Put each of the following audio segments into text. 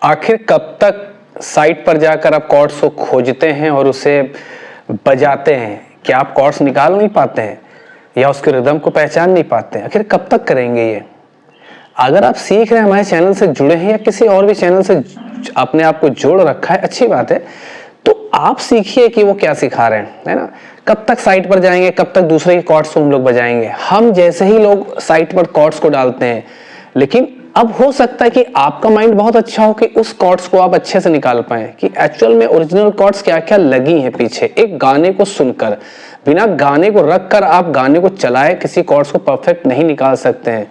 आखिर कब तक साइट पर जाकर आप कॉर्ड्स को खोजते हैं और उसे बजाते हैं? क्या आप कॉर्ड्स निकाल नहीं पाते हैं या उसके रिदम को पहचान नहीं पाते हैं? आखिर कब तक करेंगे ये? अगर आप सीख रहे हैं, हमारे चैनल से जुड़े हैं या किसी और भी चैनल से अपने आप को जोड़ रखा है, अच्छी बात है, तो आप सीखिए कि वो क्या सिखा रहे हैं, है ना। कब तक साइट पर जाएंगे, कब तक दूसरे के कॉर्ड्स को हम लोग बजाएंगे? हम जैसे ही लोग साइट पर कॉर्ड्स को डालते हैं, लेकिन अब हो सकता है कि आपका माइंड बहुत अच्छा हो कि उस कॉर्ड्स को आप अच्छे से निकाल पाए कि एक्चुअल में ओरिजिनल कॉर्ड्स क्या क्या लगी हैं पीछे। एक गाने को सुनकर, बिना गाने को रखकर आप गाने को चलाए किसी कॉर्ड्स को परफेक्ट नहीं निकाल सकते हैं,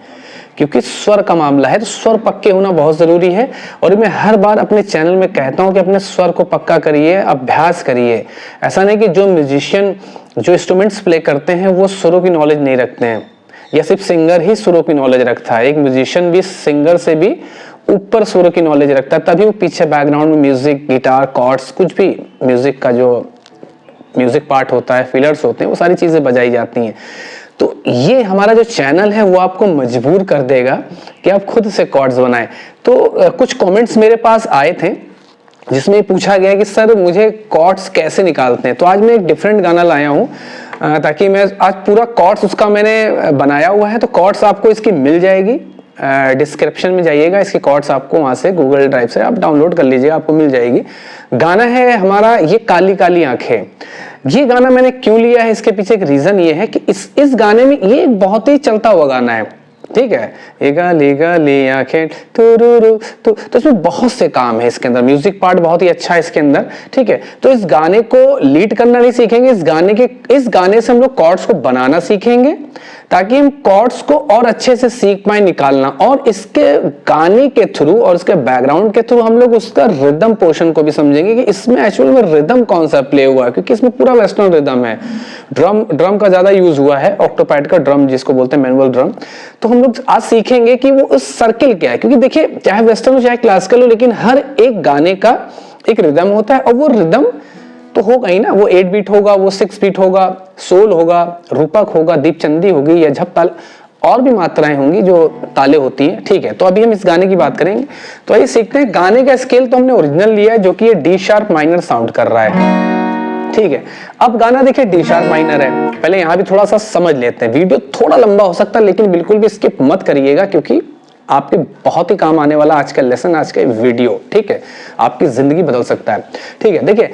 क्योंकि स्वर का मामला है, तो स्वर पक्के होना बहुत जरूरी है। और मैं हर बार अपने चैनल में कहता हूं कि अपने स्वर को पक्का करिए, अभ्यास करिए। ऐसा नहीं कि जो म्यूजिशियन जो इंस्ट्रूमेंट्स प्ले करते हैं वो सुरों की नॉलेज नहीं रखते हैं, या सिर्फ सिंगर ही सुरों की नॉलेज रखता है। एक म्यूजिशियन भी सिंगर से भी ऊपर सुरों की नॉलेज रखता है, तभी वो पीछे बैकग्राउंड में म्यूजिक, गिटार, कॉर्ड्स, कुछ भी म्यूजिक का जो म्यूजिक पार्ट होता है, फिलर्स होते हैं, वो सारी चीजें बजाई जाती हैं। तो ये हमारा जो चैनल है वो आपको मजबूर कर देगा कि आप खुद से कॉर्ड्स बनाएं। तो कुछ कमेंट्स मेरे पास आए थे जिसमें पूछा गया कि सर मुझे कॉर्ड्स कैसे निकालते हैं। तो आज मैं एक डिफरेंट गाना लाया हूं ताकि मैं आज पूरा कॉर्ड्स उसका मैंने बनाया हुआ है। तो कॉर्ड्स आपको इसकी मिल जाएगी, डिस्क्रिप्शन में जाइएगा, इसके कॉर्ड्स आपको वहां से गूगल ड्राइव से आप डाउनलोड कर लीजिएगा, आपको मिल जाएगी। गाना है हमारा ये काली काली आंखें। ये गाना मैंने क्यों लिया है, इसके पीछे एक रीजन ये है कि इस गाने में ये एक बहुत ही चलता हुआ गाना है, ठीक है। ये काली काली आंखें तो इसमें बहुत से काम है इसके अंदर, म्यूजिक पार्ट बहुत ही अच्छा है इसके अंदर, ठीक है। तो इस गाने को लीड करना नहीं सीखेंगे, इस गाने से हम लोग कॉर्ड्स को बनाना सीखेंगे ताकि हम कॉर्ड्स को और अच्छे से सीख पाए निकालना, और इसके गाने के थ्रू और इसके बैकग्राउंड के थ्रू हम लोग उसका रिदम पोर्शन को भी समझेंगे कि इसमें एक्चुअल में रिदम कौन सा प्ले हुआ है, क्योंकि इसमें पूरा वेस्टर्न रिदम है। ड्रम का ज्यादा यूज हुआ है, ऑक्टोपैड का ड्रम जिसको बोलते हैं, मैनुअल ड्रम। तो हम लोग आज सीखेंगे कि वो उस सर्किल क्या है, क्योंकि देखिए चाहे वेस्टर्न हो चाहे क्लासिकल हो, लेकिन हर एक गाने का एक रिदम होता है, और वो रिदम तो होगा ही ना। वो 8 बीट होगा, वो 6 बीट होगा, सोल होगा, रूपक होगा, दीपचंदी होगी या झप ताल, और भी मात्राएं होंगी जो ताले होती हैं, ठीक है। तो अभी हम इस गाने की बात करेंगे। तो आइए सीखते हैं। गाने का स्केल तो हमने ओरिजिनल लिया है जो कि ये डी शार्प माइनर साउंड कर रहा है, ठीक है। अब गाना देखिए डी शार्प माइनर है। पहले यहां भी थोड़ा सा समझ लेते हैं, वीडियो थोड़ा लंबा हो सकता है लेकिन बिल्कुल भी स्किप मत करिएगा, क्योंकि आपके बहुत ही काम आने वाला आज का लेसन, आज का वीडियो, ठीक है। आपकी जिंदगी बदल सकता है, ठीक है। देखिए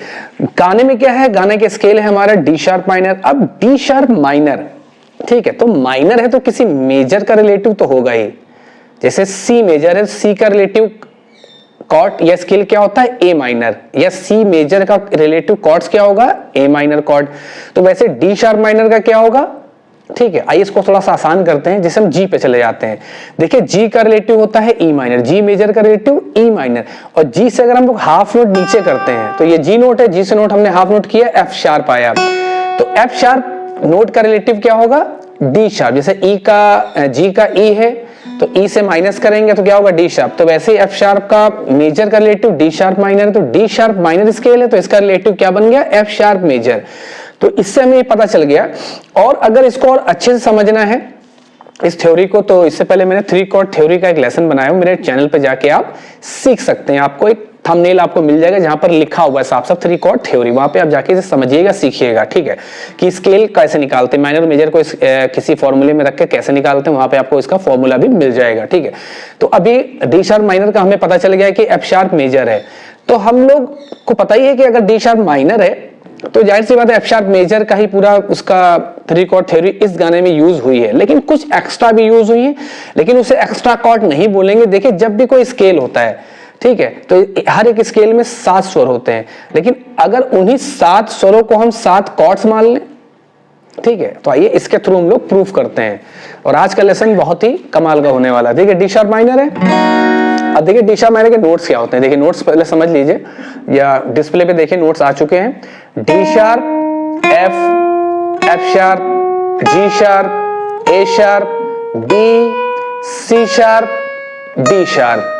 गाने में क्या है, गाने के स्केल है हमारा डी शार्प माइनर। अब डी शार्प माइनर, ठीक है, तो माइनर है तो किसी मेजर का रिलेटिव तो होगा ही। जैसे सी मेजर है, सी का रिलेटिव कॉर्ड या स्केल क्या होता है, ए माइनर, या सी मेजर का रिलेटिव कॉर्ड्स क्या होगा, ए माइनर कॉर्ड। तो वैसे डी शार्प माइनर का क्या होगा, ठीक है। आइए इसको थोड़ा सा आसान करते हैं, जैसे हम जी पे चले जाते हैं। देखिए जी का रिलेटिव होता है ई माइनर, जी मेजर का रिलेटिव ई माइनर, और जी से अगर हम लोग हाफ नोट नीचे करते हैं तो ये जी नोट है, जी से नोट हमने हाफ नोट किया, एफ शार्प आया। तो एफ शार्प नोट का रिलेटिव क्या होगा, डी शार्प। जैसे ई का, जी का ई है तो ई से माइनस करेंगे तो क्या होगा, डी शार्प। तो वैसे ही एफ शार्प का मेजर का रिलेटिव डी शार्प माइनर है, तो डी शार्प माइनर स्केल है तो इसका रिलेटिव क्या बन गया, एफ शार्प मेजर। तो इससे हमें पता चल गया। और अगर इसको और अच्छे से समझना है इस थ्योरी को, तो इससे पहले मैंने 3 कॉर्ड थ्योरी का एक लेसन बनाया, मेरे चैनल पे जाके आप सीख सकते हैं। आपको एक थंबनेल आपको मिल जाएगा जहां पर लिखा हुआ है साफ साफ 3 कॉर्ड थ्योरी, वहां पे आप जाके इसे समझिएगा, सीखिएगा, ठीक है, कि स्केल कैसे निकालते हैं, माइनर मेजर को किसी फॉर्मूले में रख के कैसे निकालते हैं, वहां पे आपको इसका फॉर्मूला भी मिल जाएगा, ठीक है। तो अभी डी शार्प माइनर का हमें पता चल गया कि एफ शार्प मेजर है। तो हम लोग को पता ही है कि अगर डी शार्प माइनर है तो जाहिर सी बात है एफ शार्प मेजर का ही पूरा उसका 3 कॉर्ड थ्योरी इस गाने में यूज हुई है, लेकिन कुछ एक्स्ट्रा भी यूज हुई है, लेकिन उसे एक्स्ट्रा कॉर्ड नहीं बोलेंगे। देखिए जब भी कोई स्केल होता है, ठीक है, तो हर एक स्केल में 7 स्वर होते हैं, लेकिन अगर उन्हीं 7 स्वरों को हम 7 कॉर्ड्स मान लें, ठीक है, तो आइए इसके थ्रू हम लोग प्रूफ करते हैं। और आज का लेसन बहुत ही कमाल का होने वाला है। देखिए डी शार्प माइनर है। अब देखिए डी शार्प माइनर के नोट्स क्या होते हैं, देखिए नोट्स पहले समझ लीजिए, या डिस्प्ले पे देखिए नोट्स आ चुके हैं। D sharp, F sharp, G sharp, A sharp, B, C sharp, D sharp.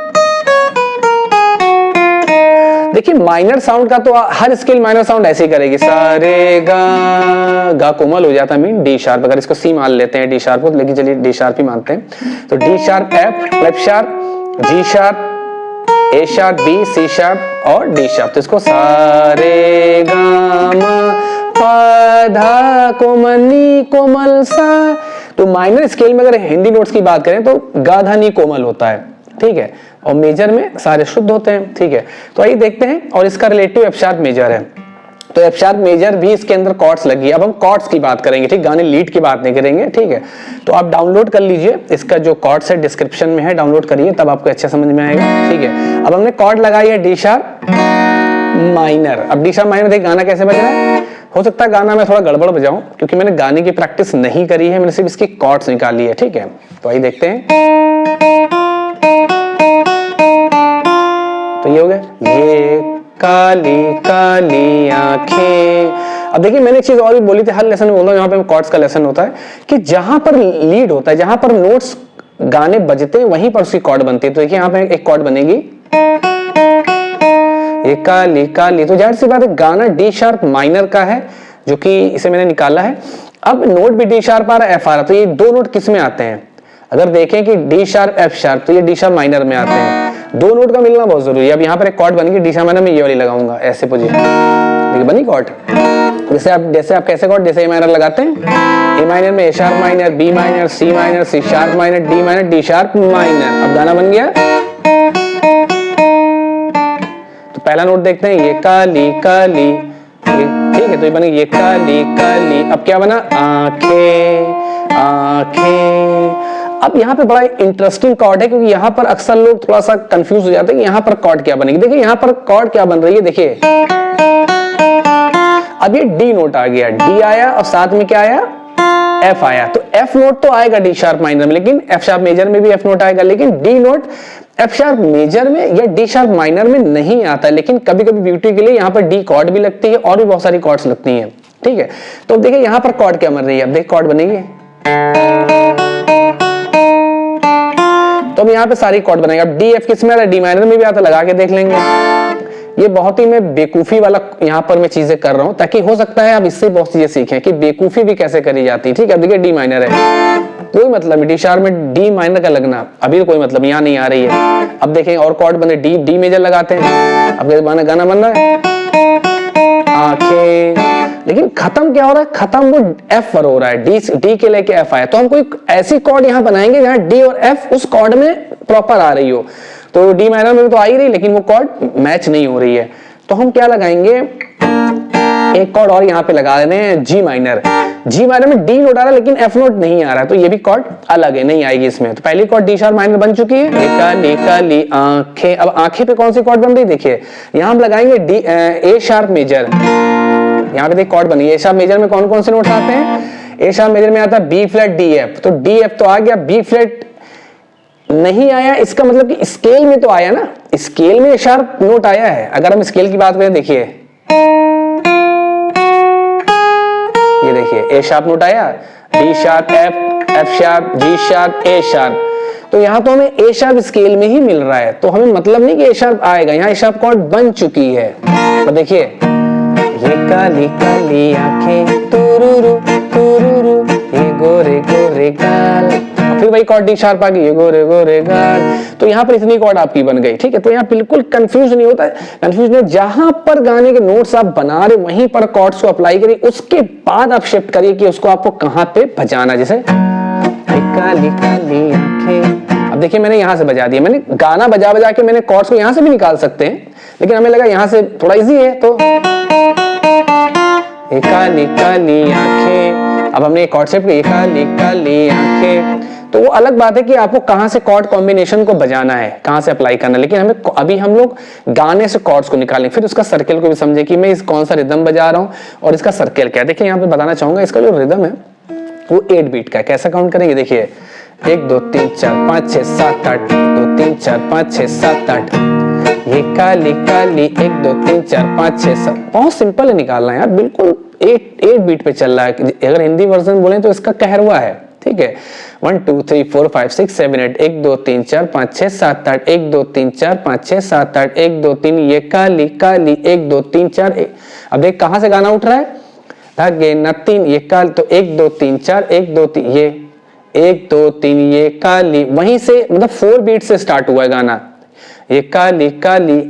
देखिए माइनर साउंड का तो हर स्केल माइनर साउंड ऐसे ही करेगी, सा रे गा कोमल हो जाता है, मीन डी शार्प। अगर इसको सी मान लेते हैं डी शार्प को, लेकिन चलिए डी शार्प ही मानते हैं। तो D sharp F sharp, G sharp, A sharp, B, C sharp और डी शार्प। तो इसको सा रे गा मा पा धा कोमल नी कोमल सा। तो माइनर स्केल में अगर हिंदी नोट्स की बात करें तो गा धा नी कोमल होता है, ठीक है, और मेजर में सारे शुद्ध होते हैं, ठीक है। तो आइए देखते हैं, और इसका रिलेटिव एफ शार्प मेजर है। तो एफ शार्प मेजर भी इसके अंदर कॉर्ड्स लगी है। अब हम कॉर्ड्स की बात करेंगे, ठीक, गाने लीड की बात नहीं करेंगे, ठीक है। तो आप डाउनलोड कर लीजिए, इसका जो कॉर्ड्स है डिस्क्रिप्शन में है, डाउनलोड करिए, तब आपको अच्छा समझ में आएगा, ठीक है। अब हमने कॉर्ड लगाई है डी शार्प माइनर। अब डी शार्प माइनर देखिए गाना कैसे बज रहा है। हो सकता है गाना मैं थोड़ा गड़बड़ बजाऊं क्योंकि मैंने गाने की प्रैक्टिस नहीं करी है, मैंने सिर्फ इसकी कॉर्ड्स निकाली है, ठीक है। तो आइए देखते हैं। तो ये हो गया, ये काली काली आंखें। अब देखिए मैंने एक चीज और भी बोली थी, हर लेसन में बोला, यहाँ पे कॉर्ड्स का लेसन होता है कि जहां पर लीड होता है, जहां पर नोट्स गाने बजते हैं वहीं पर उसकी कॉर्ड बनती है। तो देखिए यहाँ पे एक कॉर्ड बनेगी, ये काली काली। तो जाहिर सी बात है गाना डी शार्प माइनर का है, जो कि इसे मैंने निकाला है। अब नोट भी डी शार्प आ रहा है, एफ आ रहा है। तो ये दो नोट किस में आते हैं? अगर देखें कि डी शार्प एफ शार्प, तो ये डी शार्प माइनर में आते हैं। दो नोट का मिलना बहुत जरूरी है। अब यहाँ पर एक कॉर्ड बनेगी डी शार्प माइनर में, ये वाली लगाऊंगा ऐसे पोजीशन, देखिए बनी कॉर्ड। जैसे आप कैसे कॉर्ड, जैसे ए माइनर लगाते हैं, ए माइनर में A sharp minor, B minor, C sharp minor, D minor, D sharp minor. अब गाना बन गया। तो पहला नोट देखते हैं, ये काली काली, ठीक है। तो ये बनी ये काली काली। अब क्या बना, आंखें आंखें। अब यहाँ पे बड़ा इंटरेस्टिंग कॉर्ड है, क्योंकि यहाँ पर अक्सर लोग थोड़ा सा कंफ्यूज हो जाते हैं कि यहाँ पर कॉर्ड क्या बनेगी। देखिए यहाँ पर कॉर्ड क्या बन रही है, देखिए अब ये डी नोट आ गया, डी आया और साथ में क्या आया, एफ आया। तो एफ नोट तो आएगा डी शार्प माइनर में, लेकिन एफ शार्प मेजर में भी एफ नोट आएगा, लेकिन D note F sharp major में या डी शार्प माइनर में नहीं आता है। लेकिन कभी कभी ब्यूटी के लिए यहाँ पर डी कॉर्ड भी लगती है और भी बहुत सारी कॉर्ड्स लगती हैं, ठीक है। तो अब देखिए यहाँ पर कॉर्ड क्या बन रही है, अब देखिए कॉर्ड बनेगी। तो अब यहाँ पे सारी कॉर्ड बनाएगा। अब डी एफ किस में आता है, डी माइनर में भी आता है, लगा के देख लेंगे। ये बहुत ही मैं बेकूफी वाला यहाँ पर मैं चीजें कर रहा हूँ, ताकि हो सकता है आप इससे बहुत चीजें सीखें कि बेकूफी भी कैसे करी जाती है, ठीक है। अब देखिए डी माइनर है, कोई मतलब नहीं, डी शार्प में डी माइनर का लगना अभी तो कोई मतलब यहाँ नहीं आ रही है। अब देखें और कॉर्ड बने, डी डी मेजर लगाते हैं। अब गाना बन रहा है, आंखें, लेकिन खत्म क्या हो रहा है, खत्म वो एफ पर हो रहा है, डी के लेके एफ आया। तो हम कोई ऐसी कॉर्ड यहाँ बनाएंगे जहाँ डी और एफ उस कॉर्ड में प्रॉपर आ रही हो। तो डी माइनर में तो आ ही रही, लेकिन वो कॉर्ड मैच नहीं हो रही है। तो हम क्या लगाएंगे, एक कॉर्ड और यहाँ पे लगा देने हैं, जी माइनर। जी माइनर में डी नोट आ रहा है लेकिन एफ नोट नहीं आ रहा है, तो ये भी कॉर्ड अलग है, नहीं आएगी इसमें। तो पहली कॉर्ड डी शार्प माइनर बन चुकी है, काली काली आंखें। अब आंखें पे कौन सी कॉर्ड बन रही है, देखिए यहाँ हम लगाएंगे डी ए शार्प मेजर। यहाँ पे देखिए कॉर्ड बनी है। ए शार्प मेजर में कौन कौन से नोट आते हैं, ए शार्प मेजर में आता है बी फ्लैट डी एफ। तो डी एफ तो आ गया, बी फ्लैट नहीं आया, इसका मतलब कि स्केल में तो आया ना, स्केल में ए शार्प नोट आया है। अगर हम स्केल की बात करें, देखिए ये देखिए ए शार्प नोट आया, D sharp F, F sharp, G sharp, A sharp. तो यहाँ तो हमें ए शार्प स्केल में ही मिल रहा है, तो हमें मतलब नहीं कि ए शार्प आएगा, यहाँ ए शार्प कॉर्ड बन चुकी है। तो देखिए ये काली काली आंखें, तुरुरु तुरुरु, ये गोरे गोरे गाल, फिर वही कॉर्ड डी शार्प आ गई, ये गोरे गोरे गाल। तो यहाँ पर इतनी कॉर्ड आपकी बन गई, ठीक है। तो यहाँ बिल्कुल कंफ्यूज नहीं होता है, कंफ्यूज नहीं। जहां पर गाने के नोट्स आप बना रहे वहीं पर कॉर्ड्स को अप्लाई करिए, उसके बाद आप शिफ्ट करिए कि उसको आपको कहां पे बजाना। जैसे काली काली आंखें, अब देखिए मैंने यहां से बजा दिया, मैंने गाना बजा बजा के मैंने कॉर्ड्स को यहां से भी निकाल सकते हैं, लेकिन हमें लगा यहां से थोड़ा इजी है। तो काली काली आंखें, अब हमने कॉर्ड शिफ्ट की, काली काली आंखें। तो वो अलग बात है कि आपको कहां से कॉर्ड कॉम्बिनेशन को बजाना है, कहां से अप्लाई करना है, लेकिन हमें अभी हम लोग गाने से कॉर्ड्स को निकालें, फिर उसका सर्कल को भी समझे कि मैं इस कौन सा रिदम बजा रहा हूं और इसका सर्कल क्या है। देखिए यहाँ पे बताना चाहूंगा, इसका जो रिदम है वो 8 बीट का है। कैसा काउंट करेंगे, देखिए 1 2 3 4 5 6 7 8, 1 2 3 4 5 6 7 8, ये काली काली 1 2 3 4 5 6 7। बहुत सिंपल है निकालना यार, बिल्कुल 8 बीट पे चल रहा है। अगर हिंदी वर्जन बोले तो इसका कहरवा है, ठीक है। 1 2 3 4 5 6 7 8, 1 2 3 4 5 6 7 8, 1 2 3 4 5 6 7 8, 1 2 3, ये काली काली 1 2 3 4। अब देख कहां से गाना उठ रहा है, धागे न 3, ये काल, तो 1 2 3 4, 1 2 3, ये 1 2 3, ये काली, वहीं से मतलब 4 बीट से स्टार्ट हुआ है गाना। ये काली काली,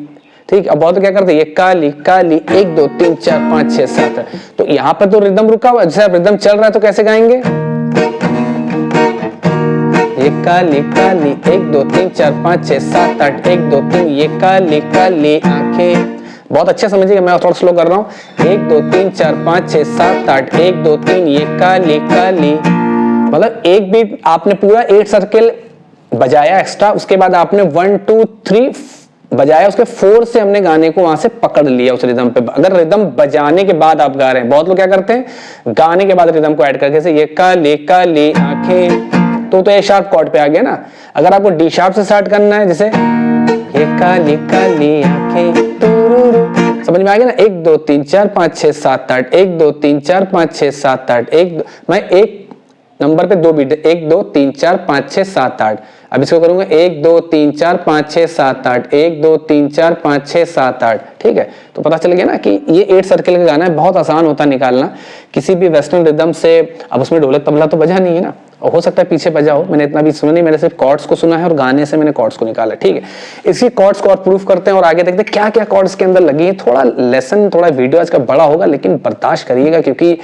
ठीक। अब बहुत क्या करते हैं, ये काली काली 1 2 3 4 5 6 7 8। तो यहाँ पर तो रिदम रुका हुआ, जैसे रिदम चल रहा है तो कैसे गाएंगे, ये काली काली 1 2 3 4 5 6 7 8 1 2 3, ये काली काली आंखें। बहुत अच्छे समझिएगा, मैं थोड़ा स्लो कर रहा हूँ। 1 2 3 4 5 6 7 8 1 2 3, ये काली काली। मतलब एक बीट आपने पूरा 8 सर्किल बजाया एक्स्ट्रा, उसके बाद आपने 1 2 3 बजाया, उसके 4 से हमने गाने को वहां से पकड़ लिया उस रिदम पे। अगर रिदम बजाने के बाद आप गा रहे हैं, बहुत लोग क्या करते हैं गाने के बाद रिदम को ऐड करके, जैसे ये काली काली आंखें, तो ए शार्प कॉर्ड पे आ गया ना। अगर आपको डी शार्प से स्टार्ट करना है, जैसे ये काली काली आंखें, समझ में आ गया ना। 1 2 3 4 5 6 7 8 1 2 3 4 5 6 7 8 1 मैं एक नंबर पे 2 बीट, 1 2 3 4 5 6 7 8। अब इसको करूंगा 1 2 3 4 5 6 7 8 1 2 3 4 5 6 7 8, ठीक है। तो पता चल गया ना कि ये 8 सर्किल का गाना है, बहुत आसान होता है निकालना किसी भी वेस्टर्न रिदम से। अब उसमें ढोलक तबला तो बजा नहीं है ना, और हो सकता है पीछे बजा हो, मैंने इतना भी सुना नहीं, मैंने सिर्फ कॉर्ड्स को सुना है और गाने से मैंने कॉर्ड्स को निकाला, ठीक है। इसकी कॉर्ड्स को और प्रूफ करते हैं और आगे देखते हैं क्या क्या कॉर्ड्स के अंदर लगी है। थोड़ा लेसन, थोड़ा वीडियो आज का बड़ा होगा, लेकिन बर्दाश्त करिएगा, क्योंकि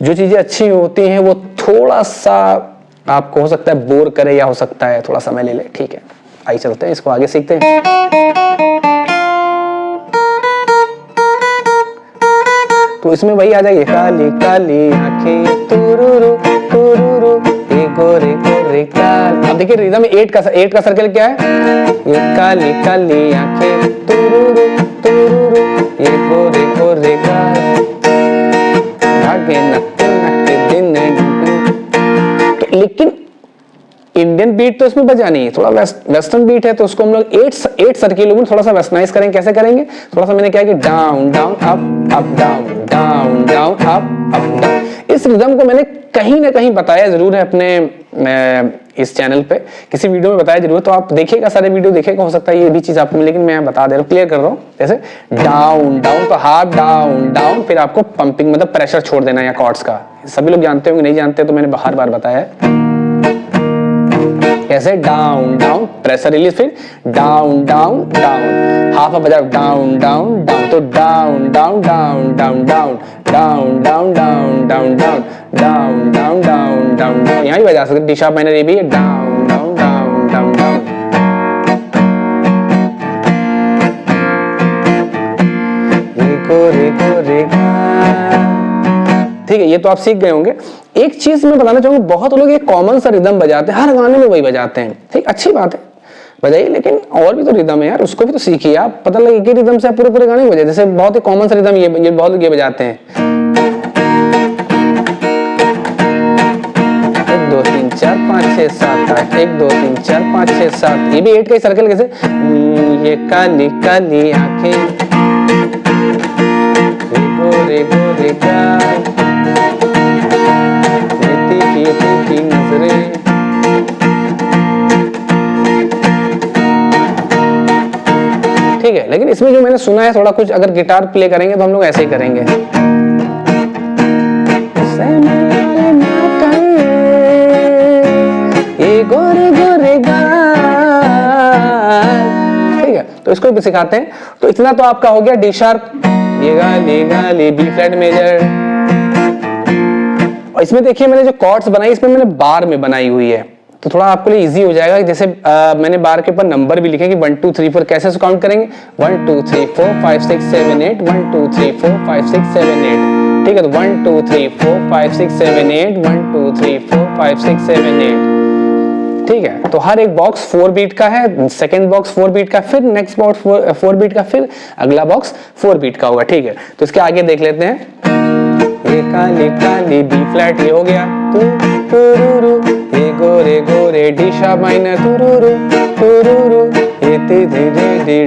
जो चीजें अच्छी होती हैं वो थोड़ा सा आपको हो सकता है बोर करे, या हो सकता है थोड़ा समय ले ले, ठीक है। आइए चलते हैं, इसको आगे सीखते हैं। तो इसमें वही आ जाएगी, काली काली आंखें तुरुरु तुरुरु, ये गोरे गोरे काल। अब देखिए रिदम 8 का सर्कल क्या है, ये काली काली आंखें तुरुरु तुरुरु, ये गोरे गोरे काल, भागे नक्के नक्के दिन। तो लेकिन इंडियन बीट तो इसमें बजा नहीं है, थोड़ा वेस्टर्न बीट है, तो उसको हम लोग 8 सर्किलों में थोड़ा सा वेस्टर्नाइज करेंगे। कैसे करेंगे, थोड़ा सा मैंने क्या कि down down up up down down down up up down. इस रिदम को मैंने कहीं ना कहीं बताया जरूर है अपने इस चैनल पे, किसी वीडियो में बताया जरूर, तो आप देखिएगा, सारे वीडियो देखिएगा, हो सकता है ये भी चीज आपको मिले, लेकिन मैं बता दे रहा हूँ, क्लियर कर रहा हूँ। जैसे डाउन डाउन, तो हाफ डाउन डाउन, फिर आपको पंपिंग मतलब प्रेशर छोड़ देना है कॉर्ड्स का। सभी लोग जानते होंगे, नहीं जानते तो मैंने हर बार बताया है। कैसे, डाउन डाउन प्रेशर रिलीज, फिर डाउन डाउन डाउन, हाफ बजाओ डाउन डाउन डाउन, तो down down down down down down down down down down down down down down down, यहाँ ही बजा सकते। डी शार्प माइनर, ये भी है down down down down down. ये गोरे गोरे ठीक है, ये तो आप सीख गए होंगे। एक चीज मैं बताना चाहूंगा, बहुत लोग ये कॉमन सा रिदम बजाते हैं, हर गाने में वही बजाते हैं, ठीक, अच्छी बात है बजाइए, लेकिन और भी तो रिदम है यार, उसको भी तो सीखिए आप। पता लगे कि रिदम से आप पूरे पूरे गाने बजाए, जैसे बहुत ही कॉमन सा रिदम ये बहुत लोग ये बजाते हैं, 1 2 3 4 5 6 7 8 1 2 3 4 5 6 7, ये भी 8 का ही सर्कल। कैसे, ये काली काली आंखें, गोरे गोरे गाल, की नजरें, ठीक है। लेकिन इसमें जो मैंने सुना है, थोड़ा कुछ अगर गिटार प्ले करेंगे तो हम लोग ऐसे ही करेंगे, ये गोरे गोरे गाल, ठीक है। तो इसको भी सिखाते हैं। तो इतना तो आपका हो गया डी शार्प, ये गाली बी फ्लैट मेजर। और इसमें देखिए मैंने जो कॉर्ड्स बनाई, इसमें मैंने बार में बनाई हुई है, तो थोड़ा आपके लिए इजी हो जाएगा। जैसे मैंने बार के ऊपर नंबर भी लिखे कि 1 2 3 4, कैसे काउंट करेंगे, 1 2 3 4 5 6 7 8 1 2 3 4 5 6 7 8, ठीक है। तो 1 2 3 4 5 6 7 8 1 2 3 4 5 6 7 8, ठीक है। तो हर एक बॉक्स 4 बीट का है, सेकंड बॉक्स 4 बीट का, फिर नेक्स्ट बॉक्स 4 बीट का, फिर अगला बॉक्स 4 बीट का होगा, ठीक है। तो इसके आगे देख लेते हैं, ये काली काली बी फ्लैट, ये हो गया तुरुरु, ये गोरे गोरे डी शार्प माइनर तुरुरु तुरुरु, ये ती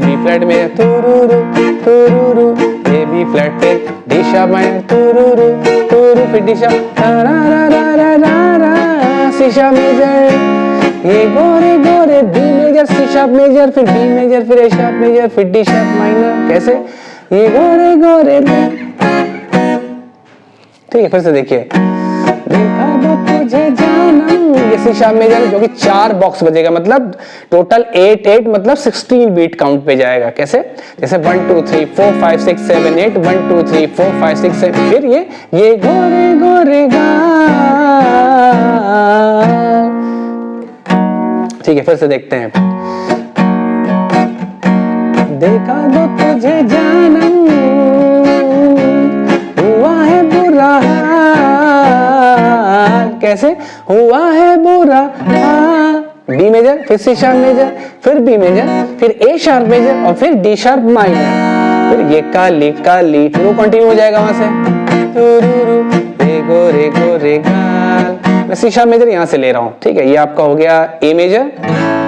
डी फ्लैट में तुरुरु तुरुरु, ये बी फ्लैट पे डी शार्प माइनर तुरुरु तुरु, फिर डी शार्प रा रा रा रा रा सी शार्प मेजर, ये गोरे गोरे B major C sharp major, फिर बी मेजर, फिर ए शार्प मेजर, फिर डी शार्प माइनर। कैसे, ये गोरे गोरे, ठीक है। फिर से देखिए, दो तुझे जानम, ये सी शार्प मेजर जो कि 4 बॉक्स बजेगा, मतलब टोटल 8 मतलब 16 बीट काउंट पे जाएगा। कैसे? जैसे 1 2 3 4 5 6 7 8 1 2 3 4 5 6 7, फिर ये गोरे गोरे गाल। ठीक है, फिर से देखते हैं। देखा दो तुझे जानम, हुआ है बुरा हाल। कैसे? हुआ है बुरा हाल। बी मेजर, फिर सी शार्प मेजर, फिर बी मेजर, फिर ए शार्प मेजर और फिर डी शार्प माइनर, फिर ये काली काली, फिर वो कंटिन्यू हो जाएगा वहां से। गोरे गोरे गाल। मैं सी शार्प मेजर यहां से ले रहा हूं। ठीक है, ये आपका हो गया ए मेजर।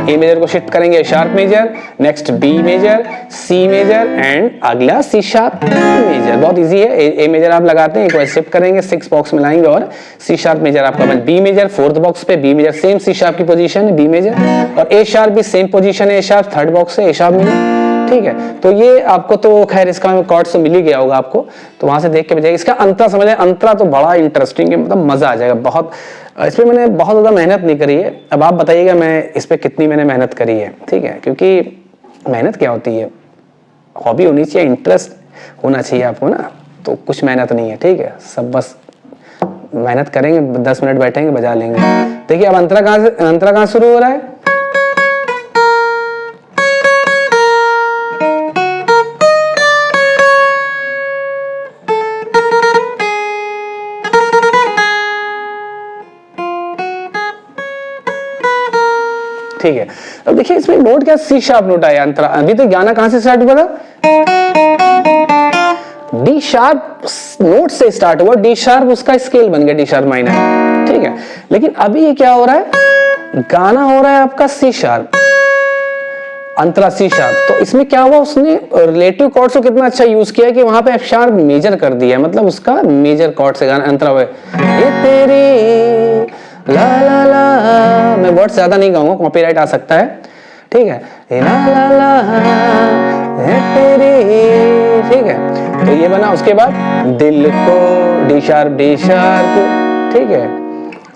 ए मेजर को शिफ्ट करेंगे sharp major, next B major, C major and अगला सी शार्प मेजर। बहुत इजी है। ए मेजर आप लगाते हैं, एक बार शिफ्ट करेंगे, 6 बॉक्स में लाएंगे और सी शार्प मेजर आपका बन। बी मेजर 4th बॉक्स पे, B major same C sharp की पोजीशन है, बी मेजर, और ए शार्प भी सेम पोजीशन है, ए शार्प 3rd बॉक्स है, ए शार्प मेजर। ठीक है, तो ये आपको तो खैर इसका कॉर्ड्स तो मिल ही गया होगा आपको, तो वहां से देख के बजाएगा। इसका अंतरा समझे, अंतरा तो बड़ा इंटरेस्टिंग है, मतलब मजा आ जाएगा बहुत। इस पे मैंने बहुत ज्यादा मेहनत नहीं करी है। अब आप बताइएगा मैं इस पे कितनी मैंने मेहनत करी है। ठीक है, क्योंकि मेहनत क्या होती है, हॉबी होनी चाहिए, इंटरेस्ट होना चाहिए आपको ना, तो कुछ मेहनत नहीं है। ठीक है, सब बस मेहनत करेंगे, 10 मिनट बैठेंगे, बजा लेंगे। देखिए अब अंतरा कहाँ शुरू हो रहा है? ठीक है, अब देखिए इसमें नोट क्या, सी शार्प नोट आया अंतरा। अभी तो गाना कहां से स्टार्ट हुआ था? डी शार्प नोट से स्टार्ट हुआ, डी शार्प उसका स्केल बन गया, डी शार्प माइनर। ठीक है, लेकिन अभी ये क्या हो रहा है, गाना हो रहा है आपका सी शार्प, अंतरा सी शार्प। तो इसमें क्या हुआ, उसने रिलेटिव कॉर्ड्स को कितना अच्छा यूज किया कि वहां पे एफ शार्प मेजर कर दिया, मतलब उसका मेजर कॉर्ड से गाना अंतरा हुआ। ये तेरी ला ला ला, मैं वर्ड ज्यादा नहीं गाऊंगा, कॉपीराइट आ सकता है। ठीक है, ला ला ला तेरी। ठीक है, तो ये बना। उसके बाद दिल को डी शार्प, डी शार्प। ठीक है,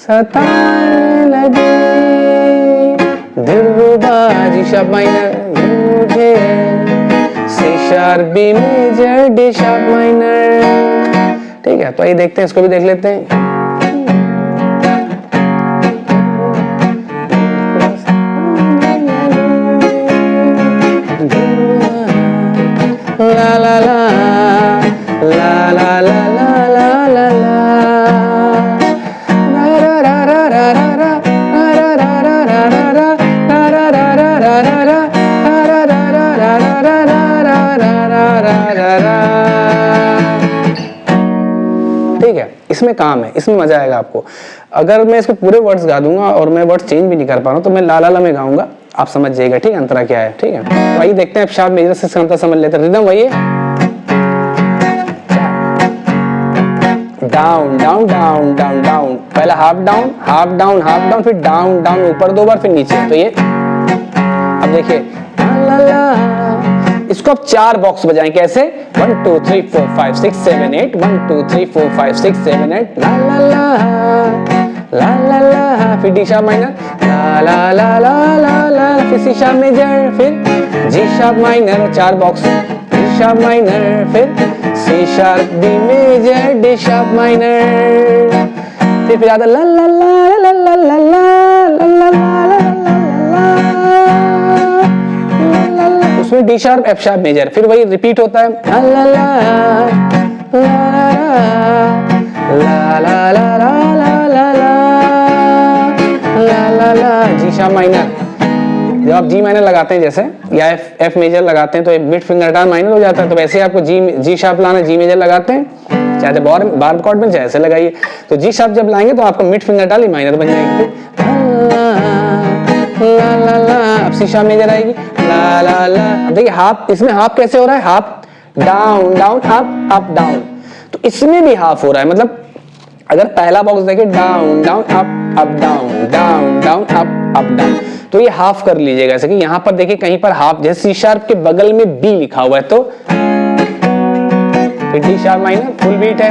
सताने लगे दिलरुबा, जी शार्प माइनर मुझे, C sharp B major, D sharp minor. ठीक है, तो ये देखते हैं, इसको भी देख लेते हैं। ला ला ला ला ला ला ला ला ला ला, रा रा रा रा रा रा रा रा रा रा रा रा रा रा रा रा रा रा रा। ठीक है, इसमें काम है, इसमें मजा आएगा आपको। अगर मैं इसको पूरे वर्ड्स गा दूंगा और मैं वर्ड्स चेंज भी नहीं कर पा रहा हूं, तो मैं ला ला ला में गाऊंगा, आप समझ जाइएगा। ठीक है, अंतरा क्या है। ठीक है, तो आइए देखते हैं शार्प मेजर से अंतरा समझ लेते हैं। रिदम वही है, down down down down down, पहला half down half down half down, फिर डाउन डाउन ऊपर 2 बार, फिर नीचे। तो ये अब देखिए, ला ला, इसको आप 4 बॉक्स बजाएं। कैसे? 1 2 3 4 5 6 7 8 1 2 3 4 5 6 7 8, ला ला ला ला ला ला, फिर डी शार्प माइनर, ला ला ला ला ला ला, फिर सी शार्प मेजर, फिर G sharp minor, 4 box, D sharp minor, फिर C sharp B major, D sharp minor, फिर आता ला ला ला ला ला ला ला ला ला ला, उसमें D sharp F sharp major, फिर वही रिपीट होता है, ला ला ला ला ला ला ला जी शार्प माइनर। जब आप जी माइनर लगाते हैं जैसे, या एफ मेजर लगाते हैं, तो मिड फिंगर डाउन माइनर हो जाता है। तो वैसे आपको जी शार्प लाना, जी मेजर लगाते हैं, चाहे बार कॉर्ड में चाहे ऐसे लगाइए। तो जी शार्प जब लाएंगे तो आपको मिड फिंगर डाल माइनर बन जाएगी, ला ला ला, अब सी शार्प मेजर आएगी, ला ला ला। अब देखिए हाफ, इसमें हाफ कैसे हो रहा है, half down down up up down, तो इसमें भी हाफ हो रहा है। मतलब अगर पहला बॉक्स देखें, down down up up down, down down up down, तो ये हाफ कर लीजिएगा। ऐसे कि यहाँ पर देखिए कहीं पर हाफ, जैसे सी शार्प के बगल में बी लिखा हुआ है, तो D sharp minor full beat है।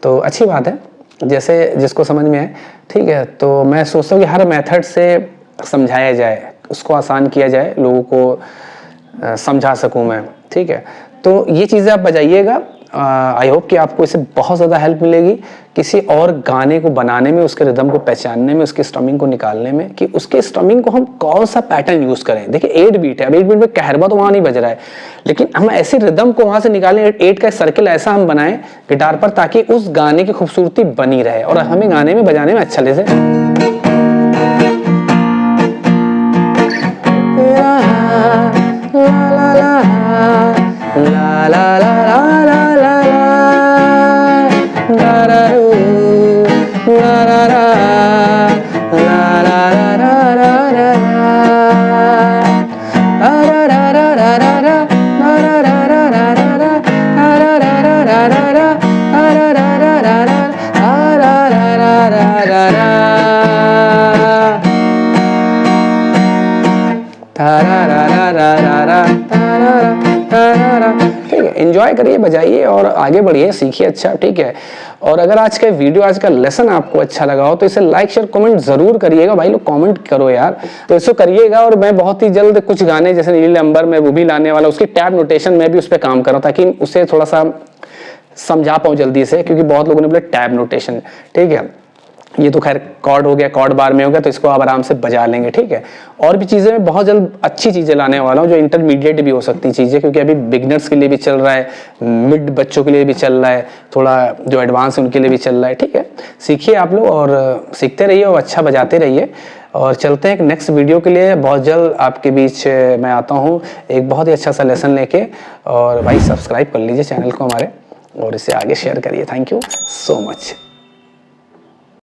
तो अच्छी बात है, जैसे जिसको समझ में आए, ठीक है। तो मैं सोचता हूँ कि हर मेथड से समझाया जाए, उसको आसान किया जाए, लोगों को समझा सकूँ मैं, ठीक है। तो ये चीज़ें आप बजाइएगा, आई होप कि आपको इससे बहुत ज़्यादा हेल्प मिलेगी किसी और गाने को बनाने में, उसके रिदम को पहचानने में, उसकी स्ट्रमिंग को निकालने में, कि उसके स्ट्रमिंग को हम कौन सा पैटर्न यूज़ करें। देखिए 8 बीट है, अब 8 बीट में कहरबा तो वहाँ नहीं बज रहा है, लेकिन हम ऐसे रिदम को वहाँ से निकालें, 8 का सर्किल ऐसा हम बनाएं गिटार पर ताकि उस गाने की खूबसूरती बनी रहे और हमें गाने में बजाने में अच्छा लगे। ला ला ला ला ला ला ला ला ठीक है। एंजॉय करिए, बजाइए और आगे बढ़िए, सीखिए, अच्छा, ठीक है। और अगर आज का वीडियो, आज का लेसन आपको अच्छा लगा हो तो इसे लाइक शेयर कमेंट जरूर करिएगा भाई लोग, कमेंट करो यार, तो इसको करिएगा। और मैं बहुत ही जल्द कुछ गाने जैसे नीले अंबर में वो भी लाने वाला, उसकी टैब नोटेशन में भी उस पर काम कर रहा हूं ताकि उसे थोड़ा सा समझा पाऊँ जल्दी से, क्योंकि बहुत लोगों ने बोला टैब नोटेशन, ठीक है। ये तो खैर कॉर्ड हो गया, कॉर्ड बार में हो गया, तो इसको आप आराम से बजा लेंगे, ठीक है। और भी चीज़ें मैं बहुत जल्द अच्छी चीज़ें लाने वाला हूँ जो इंटरमीडिएट भी हो सकती चीज़ें, क्योंकि अभी बिगनर्स के लिए भी चल रहा है, मिड बच्चों के लिए भी चल रहा है, थोड़ा जो एडवांस है उनके लिए भी चल रहा है, ठीक है। सीखिए आप लोग और सीखते रहिए और अच्छा बजाते रहिए। और चलते हैं एक नेक्स्ट वीडियो के लिए, बहुत जल्द आपके बीच मैं आता हूँ एक बहुत ही अच्छा सा लेसन लेके। और भाई सब्सक्राइब कर लीजिए चैनल को हमारे और इसे आगे शेयर करिए। Thank you so much.